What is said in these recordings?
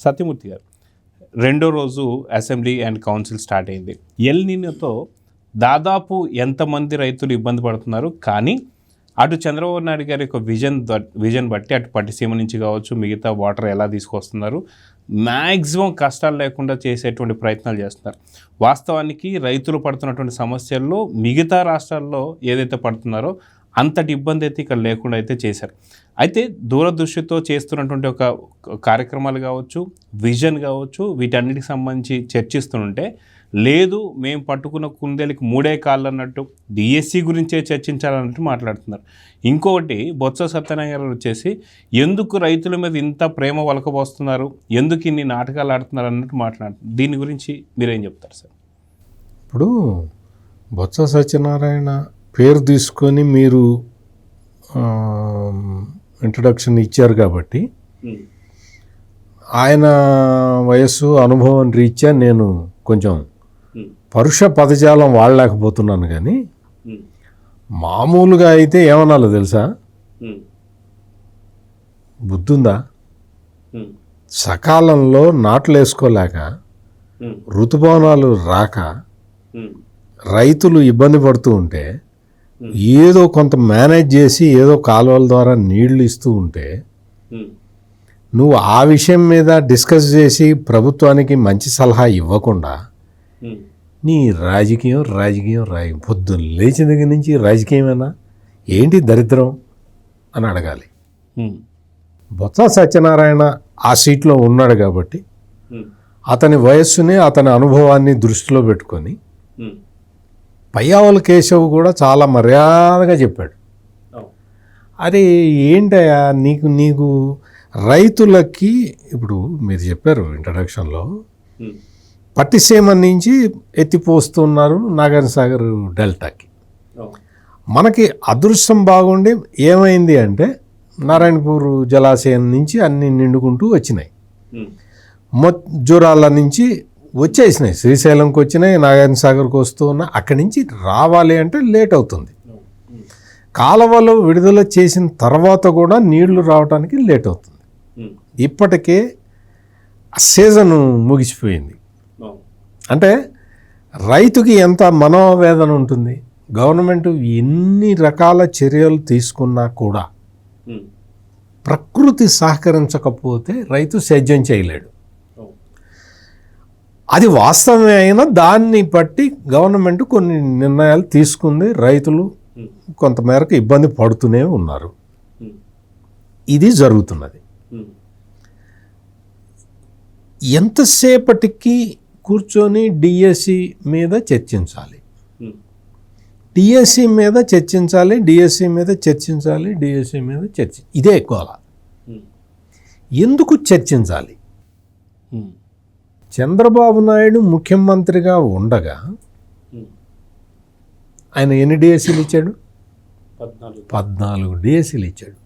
సత్యమూర్తి గారు, రెండో రోజు అసెంబ్లీ అండ్ కౌన్సిల్ స్టార్ట్ అయింది. ఎల్ నినోతో దాదాపు ఎంతమంది రైతులు ఇబ్బంది పడుతున్నారు, కానీ అటు చంద్రబాబు నాయుడు గారి యొక్క విజన్ బట్టి అటు పట్టిసీమ నుంచి కావచ్చు, మిగతా వాటర్ ఎలా తీసుకొస్తున్నారు, మ్యాక్సిమం కష్టాలు లేకుండా చేసేటువంటి ప్రయత్నాలు చేస్తున్నారు. వాస్తవానికి రైతులు పడుతున్నటువంటి సమస్యల్లో మిగతా రాష్ట్రాల్లో ఏదైతే పడుతున్నారో అంతటి ఇబ్బంది అయితే ఇక్కడ లేకుండా అయితే చేశారు. అయితే దూరదృష్టితో చేస్తున్నటువంటి ఒక కార్యక్రమాలు కావచ్చు, విజన్ కావచ్చు, వీటన్నిటికి సంబంధించి చర్చిస్తుంటే లేదు మేము పట్టుకున్న కుందేలకి మూడే కాళ్ళు అన్నట్టు డిఎస్సి గురించే చర్చించాలన్నట్టు మాట్లాడుతున్నారు. ఇంకొకటి బొత్స సత్యనారాయణ గారు వచ్చేసి ఎందుకు రైతుల మీద ఇంత ప్రేమ వలకబోస్తున్నారు, ఎందుకు ఇన్ని నాటకాలు ఆడుతున్నారు అన్నట్టు మాట్లాడుతున్నారు. దీని గురించి మీరేం చెప్తారు సార్? ఇప్పుడు బొత్స సత్యనారాయణ పేరు తీసుకొని మీరు ఇంట్రడక్షన్ ఇచ్చారు కాబట్టి ఆయన వయస్సు అనుభవం రీత్యా నేను కొంచెం పరుష పదజాలం వాడలేకపోతున్నాను, కానీ మామూలుగా అయితే ఏమనాలో తెలుసా, బుద్ధుందా, సకాలంలో నాట్లు వేసుకోలేక ఋతుపవనాలు రాక రైతులు ఇబ్బంది పడుతూ ఉంటే ఏదో కొంత మేనేజ్ చేసి ఏదో కాలువల ద్వారా నీళ్లు ఇస్తూ ఉంటే నువ్వు ఆ విషయం మీద డిస్కస్ చేసి ప్రభుత్వానికి మంచి సలహా ఇవ్వకుండా నీ రాజకీయం పొద్దున్న లేచిన దగ్గర నుంచి రాజకీయమేనా ఏంటి దరిద్రం అని అడగాలి. బొత్స సత్యనారాయణ ఆ సీట్లో ఉన్నాడు కాబట్టి అతని వయస్సుని అతని అనుభవాన్ని దృష్టిలో పెట్టుకొని పయ్యావుల కేశవ్ కూడా చాలా మర్యాదగా చెప్పాడు. అరే ఏంటయ్యా నీకు రైతులకి ఇప్పుడు మీరు చెప్పారు ఇంట్రడక్షన్లో పట్టిసీమ నుంచి ఎత్తిపోస్తున్నారు నాగార్జున సాగర్ డెల్టాకి. మనకి అదృష్టం బాగుండి ఏమైంది అంటే నారాయణపూర్ జలాశయం నుంచి అన్నీ నిండుకుంటూ వచ్చినాయి, జూరాల నుంచి వచ్చేసినాయి, శ్రీశైలంకి వచ్చినాయి, నాగార్జున సాగర్కి వస్తూ ఉన్నాయి. అక్కడి నుంచి రావాలి అంటే లేట్ అవుతుంది. కాలువలు విడుదల చేసిన తర్వాత కూడా నీళ్లు రావడానికి లేట్ అవుతుంది. ఇప్పటికే సీజన్ ముగిసిపోయింది. అంటే రైతుకి ఎంత మనోవేదన ఉంటుంది. గవర్నమెంట్ ఎన్ని రకాల చర్యలు తీసుకున్నా కూడా ప్రకృతి సహకరించకపోతే రైతు సేద్యం చేయలేడు. అది వాస్తవమే అయినా దాన్ని బట్టి గవర్నమెంట్ కొన్ని నిర్ణయాలు తీసుకుంది. రైతులు కొంతమేరకు ఇబ్బంది పడుతూనే ఉన్నారు. ఇది జరుగుతున్నది. ఎంతసేపటికి కూర్చొని డిఎస్సి మీద చర్చించాలి, ఇదే గోల. ఎందుకు చర్చించాలి? చంద్రబాబు నాయుడు ముఖ్యమంత్రిగా ఉండగా ఆయన ఎన్ని డిఎస్సీలు ఇచ్చాడు? 14 డిఎస్సీలు ఇచ్చాడు.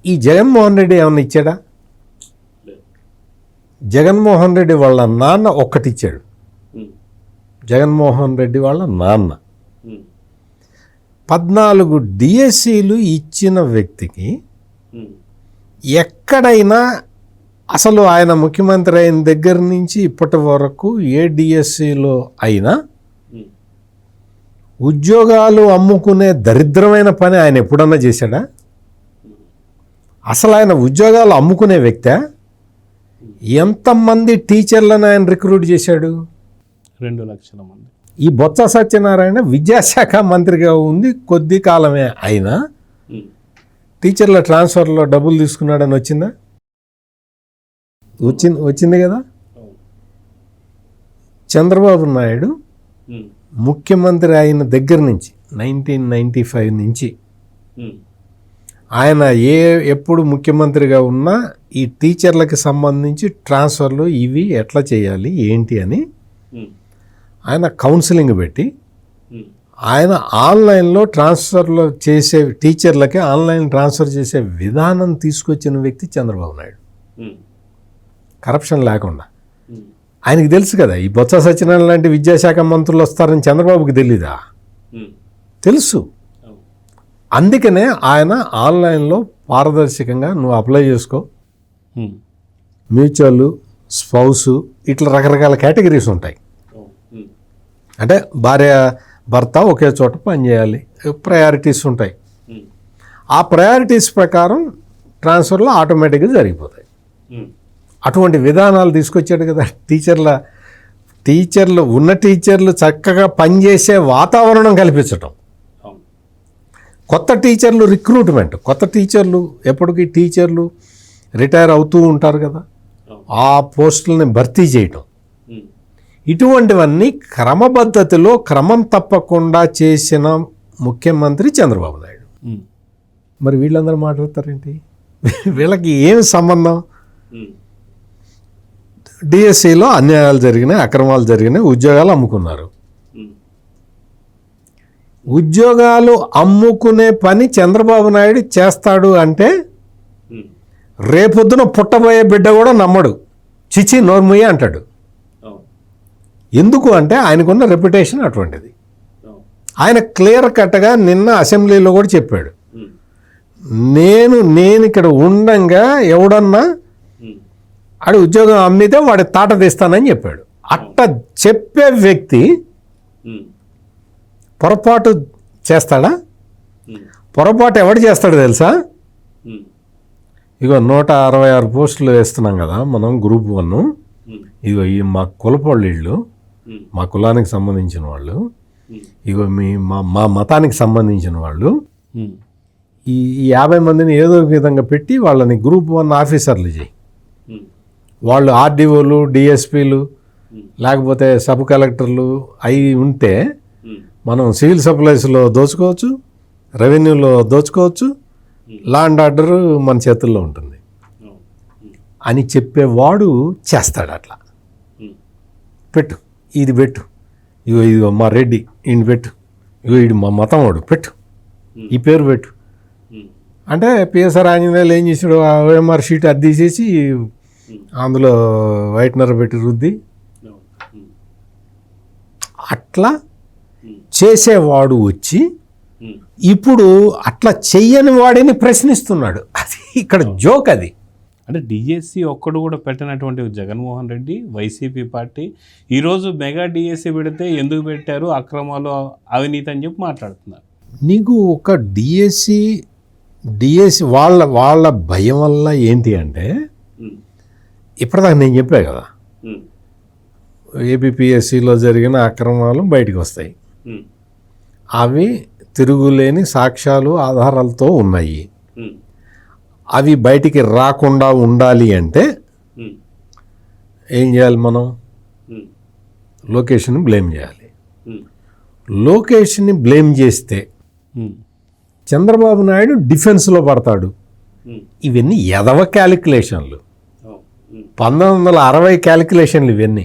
ఈ జగన్మోహన్ రెడ్డి ఏమన్నా ఇచ్చాడా? జగన్మోహన్ రెడ్డి వాళ్ళ నాన్న ఒక్కటి ఇచ్చాడు. జగన్మోహన్ రెడ్డి వాళ్ళ నాన్న 14 డిఎస్సీలు ఇచ్చిన వ్యక్తికి ఎక్కడైనా అసలు ఆయన ముఖ్యమంత్రి అయిన దగ్గర నుంచి ఇప్పటి వరకు ఏ డిఎస్సిలో అయినా ఉద్యోగాలు అమ్ముకునే దరిద్రమైన పని ఆయన ఎప్పుడన్నా చేశాడా? అసలు ఆయన ఉద్యోగాలు అమ్ముకునే వ్యక్తే? ఎంతమంది టీచర్లను ఆయన రిక్రూట్ చేశాడు? 2 లక్షల మంది. ఈ బొత్స సత్యనారాయణ విద్యాశాఖ మంత్రిగా ఉంది కొద్ది కాలమే అయినా టీచర్ల ట్రాన్స్ఫర్లో డబ్బులు తీసుకున్నాడని వచ్చిందా? వచ్చింది కదా. చంద్రబాబు నాయుడు ముఖ్యమంత్రి అయిన దగ్గర నుంచి 1995 నుంచి ఆయన ఎప్పుడు ముఖ్యమంత్రిగా ఉన్నా ఈ టీచర్లకి సంబంధించి ట్రాన్స్ఫర్లు ఇవి ఎట్లా చేయాలి ఏంటి అని ఆయన కౌన్సిలింగ్ పెట్టి ఆయన ఆన్లైన్లో ట్రాన్స్ఫర్లో చేసే టీచర్లకి ఆన్లైన్ ట్రాన్స్ఫర్ చేసే విధానం తీసుకొచ్చిన వ్యక్తి చంద్రబాబు నాయుడు. కరప్షన్ లేకుండా. ఆయనకి తెలుసు కదా ఈ బొత్స సత్యనారాయణ లాంటి విద్యాశాఖ మంత్రులు వస్తారని చంద్రబాబుకి తెలీదా? తెలుసు. అందుకనే ఆయన ఆన్లైన్లో పారదర్శకంగా నువ్వు అప్లై చేసుకో, మ్యూచువల్, స్పౌసు, ఇట్లా రకరకాల కేటగిరీస్ ఉంటాయి. అంటే భార్య భర్త ఒకే చోట పనిచేయాలి, ప్రయారిటీస్ ఉంటాయి. ఆ ప్రయారిటీస్ ప్రకారం ట్రాన్స్ఫర్లు ఆటోమేటిక్గా జరిగిపోతాయి. అటువంటి విధానాలు తీసుకొచ్చాడు కదా టీచర్లు ఉన్న టీచర్లు చక్కగా పనిచేసే వాతావరణం కల్పించటం, కొత్త టీచర్లు రిక్రూట్మెంట్, కొత్త టీచర్లు ఎప్పటికీ టీచర్లు రిటైర్ అవుతూ ఉంటారు కదా, ఆ పోస్టులని భర్తీ చేయటం, ఇటువంటివన్నీ క్రమపద్ధతిలో క్రమం తప్పకుండా చేసిన ముఖ్యమంత్రి చంద్రబాబు నాయుడు. మరి వీళ్ళందరూ మాట్లాడతారేంటి? వీళ్ళకి ఏమి సంబంధం? డిఎస్సిలో అన్యాయాలు జరిగినాయి, అక్రమాలు జరిగినాయి, ఉద్యోగాలు అమ్ముకున్నారు. ఉద్యోగాలు అమ్ముకునే పని చంద్రబాబు నాయుడు చేస్తాడు అంటే రేపొద్దున పుట్టబోయే బిడ్డ కూడా నమ్మడు, చిచి నోర్ముయ్య అంటాడు. ఎందుకు అంటే ఆయనకున్న రెప్యుటేషన్ అటువంటిది. ఆయన క్లియర్ కట్గా నిన్న అసెంబ్లీలో కూడా చెప్పాడు, నేను ఇక్కడ ఉండంగా ఎవడన్నా ఆడు ఉద్యోగం అమ్మితే వాడి తాట తీస్తానని చెప్పాడు. అట్ట చెప్పే వ్యక్తి పొరపాటు చేస్తాడా? పొరపాటు ఎవడు చేస్తాడు తెలుసా? ఇగో 166 పోస్టులు వేస్తున్నాం కదా మనం గ్రూప్ 1. ఇగో ఈ మా కులపోళ్ళు వీళ్ళు, మా కులానికి సంబంధించిన వాళ్ళు, ఇగో మా మతానికి సంబంధించిన వాళ్ళు, ఈ 50 మందిని ఏదో ఒక విధంగా పెట్టి వాళ్ళని గ్రూప్ 1 ఆఫీసర్లు చేయి. వాళ్ళు ఆర్డీఓలు, డిఎస్పీలు, లేకపోతే సబ్ కలెక్టర్లు అయి ఉంటే మనం సివిల్ సప్లైస్లో దోచుకోవచ్చు, రెవెన్యూలో దోచుకోవచ్చు, లా అండ్ ఆర్డర్ మన చేతుల్లో ఉంటుంది అని చెప్పేవాడు చేస్తాడు. అట్లా పెట్టు, ఇది పెట్టు, ఇగో మా రెడ్డి ఈయన పెట్టు, ఇగో ఇది మా మతం వాడు పెట్టు, ఈ పేరు పెట్టు అంటే పిఎస్ఆర్ ఆంజనేయులు ఏం చేసాడు? ఓఎంఆర్ షీట్ అది తీసేసి అందులో వైట్నర్ పెట్టి రుద్ది అట్లా చేసేవాడు వచ్చి ఇప్పుడు అట్లా చెయ్యని వాడిని ప్రశ్నిస్తున్నాడు. అది ఇక్కడ జోక్. అది అంటే డిఎస్సి ఒక్కడు కూడా పెట్టినటువంటి జగన్మోహన్ రెడ్డి, వైసీపీ పార్టీ ఈరోజు మెగా డిఎస్సి పెడితే ఎందుకు పెట్టారు, అక్రమాలు, అవినీతి అని చెప్పి మాట్లాడుతున్నారు. నీకు ఒక డిఎస్సి వాళ్ళ భయం వల్ల ఏంటి అంటే, ఇప్పటిదాకా నేను చెప్పా కదా, ఏపీపీఎస్సిలో జరిగిన అక్రమాలు బయటకు వస్తాయి. అవి తిరుగులేని సాక్ష్యాలు, ఆధారాలతో ఉన్నాయి. అవి బయటికి రాకుండా ఉండాలి అంటే ఏం చేయాలి? మనం లోకేష్ని బ్లేమ్ చేయాలి. లోకేష్ని బ్లేమ్ చేస్తే చంద్రబాబు నాయుడు డిఫెన్స్లో పడతాడు. ఇవన్నీ ఎదవ క్యాలిక్యులేషన్లు. 1960 క్యాలిక్యులేషన్లు ఇవన్నీ.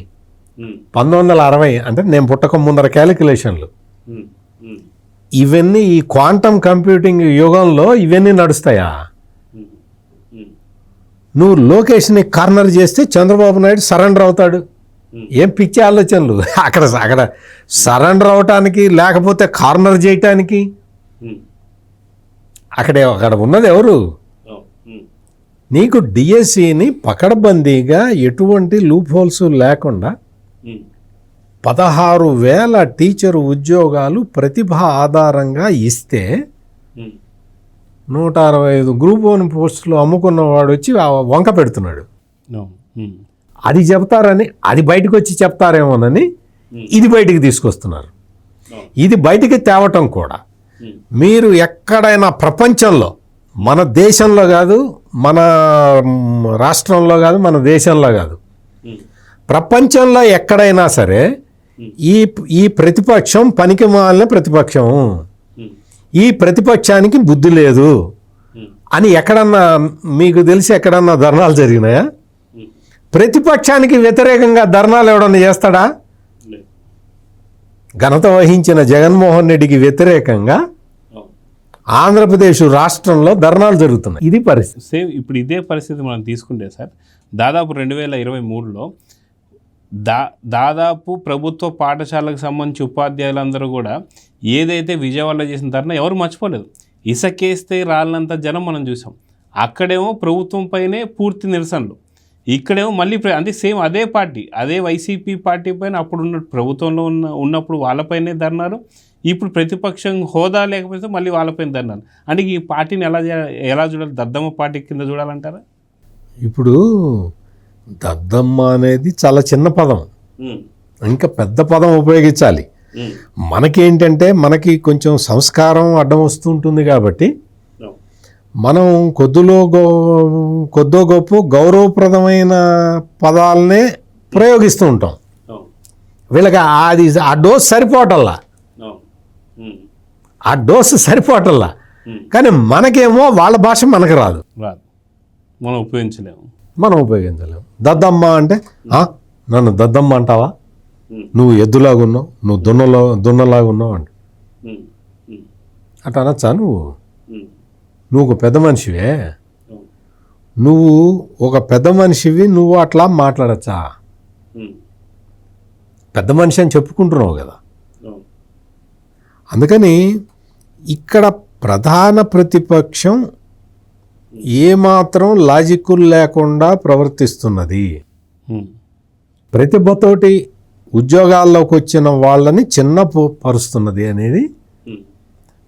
1960 అంటే నేను పుట్టక ముందర క్యాలిక్యులేషన్లు. ఇవన్నీ ఈ క్వాంటమ్ కంప్యూటింగ్ యుగంలో ఇవన్నీ నడుస్తాయా? నువ్వు లోకేష్ని కార్నర్ చేస్తే చంద్రబాబు నాయుడు సరెండర్ అవుతాడు. ఏం పిచ్చి ఆలోచనలు! అక్కడ సరెండర్ అవటానికి లేకపోతే కార్నర్ చేయటానికి అక్కడ ఉన్నది ఎవరు? నీకు డిఎస్సిని పకడ్బందీగా ఎటువంటి లూప్ హోల్స్ లేకుండా 16,000 టీచరు ఉద్యోగాలు ప్రతిభ ఆధారంగా ఇస్తే 165 గ్రూప్ 1 పోస్టులు అమ్ముకున్నవాడు వచ్చి వంక పెడుతున్నాడు. అది చెప్తారని, అది బయటకు వచ్చి చెప్తారేమోనని ఇది బయటికి తీసుకొస్తున్నారు. ఇది బయటికి తేవటం కూడా మీరు ఎక్కడైనా ప్రపంచంలో, మన దేశంలో కాదు, మన రాష్ట్రంలో కాదు, మన దేశంలో కాదు, ప్రపంచంలో ఎక్కడైనా సరే ఈ ప్రతిపక్షం పనికి మాలిన ప్రతిపక్షం, ఈ ప్రతిపక్షానికి బుద్ధి లేదు అని ఎక్కడన్నా మీకు తెలిసి ఎక్కడన్నా ధర్నాలు జరిగినాయా? ప్రతిపక్షానికి వ్యతిరేకంగా ధర్నాలు ఎవడన్నా చేస్తాడా? ఘనత వహించిన జగన్మోహన్ రెడ్డికి వ్యతిరేకంగా ఆంధ్రప్రదేశ్ రాష్ట్రంలో ధర్నాలు జరుగుతున్నాయి. ఇది పరిస్థితి. సేమ్ ఇప్పుడు ఇదే పరిస్థితి మనం తీసుకుంటే సార్, దాదాపు 2023లో దాదాపు ప్రభుత్వ పాఠశాలకు సంబంధించి ఉపాధ్యాయులందరూ కూడా ఏదైతే విజయవాడలో చేసిన ధర్నా ఎవరు మర్చిపోలేదు. ఇసకేస్తే రాళ్ళంత జనం మనం చూసాం. అక్కడేమో ప్రభుత్వం పైనే పూర్తి నిరసనలు. ఇక్కడేమో మళ్ళీ అంటే సేమ్ అదే పార్టీ, అదే వైసీపీ పార్టీ పైన అప్పుడు ఉన్న ప్రభుత్వంలో ఉన్నప్పుడు వాళ్ళపైనే ధర్నారు, ఇప్పుడు ప్రతిపక్షం హోదా లేకపోతే మళ్ళీ వాళ్ళపైన ధర్నారు. అంటే ఈ పార్టీని ఎలా చూడాలి? దద్దమ్మ పార్టీ కింద చూడాలంటారా? ఇప్పుడు దద్దమ్మ అనేది చాలా చిన్న పదం, ఇంకా పెద్ద పదం ఉపయోగించాలి. మనకేంటంటే మనకి కొంచెం సంస్కారం అడ్డం వస్తూ ఉంటుంది కాబట్టి మనం కొద్దో గొప్ప గౌరవప్రదమైన పదాలనే ప్రయోగిస్తూ ఉంటాం. వీళ్ళకి ఆ డోస్ సరిపోవటల్లా, ఆ డోస్ సరిపోవటల్లా. కానీ మనకేమో వాళ్ళ భాష మనకు రాదు, మనం ఉపయోగించలేము. దద్దమ్మ అంటే నన్ను దద్దమ్మ అంటావా, నువ్వు ఎద్దులాగా ఉన్నావు, నువ్వు దున్నలాగా ఉన్నావు అంట. అట్లా అనొచ్చా? నువ్వు ఒక పెద్ద మనిషివే, నువ్వు ఒక పెద్ద మనిషివి, నువ్వు అట్లా మాట్లాడచ్చా? పెద్ద మనిషి అని చెప్పుకుంటున్నావు కదా. అందుకని ఇక్కడ ప్రధాన ప్రతిపక్షం ఏమాత్రం లాజిక్కులు లేకుండా ప్రవర్తిస్తున్నది. ప్రతిభతోటి ఉద్యోగాల్లోకి వచ్చిన వాళ్ళని పరుస్తున్నది అనేది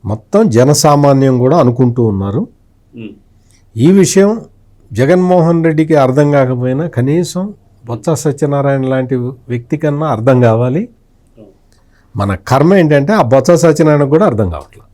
మొత్తం జనసామాన్యం కూడా అనుకుంటూ ఉన్నారు. ఈ విషయం జగన్మోహన్ రెడ్డికి అర్థం కాకపోయినా కనీసం బొత్స సత్యనారాయణ లాంటి వ్యక్తి కన్నా అర్థం కావాలి. మన కర్మ ఏంటంటే ఆ బొత్స సత్యనారాయణకు కూడా అర్థం కావట్లేదు.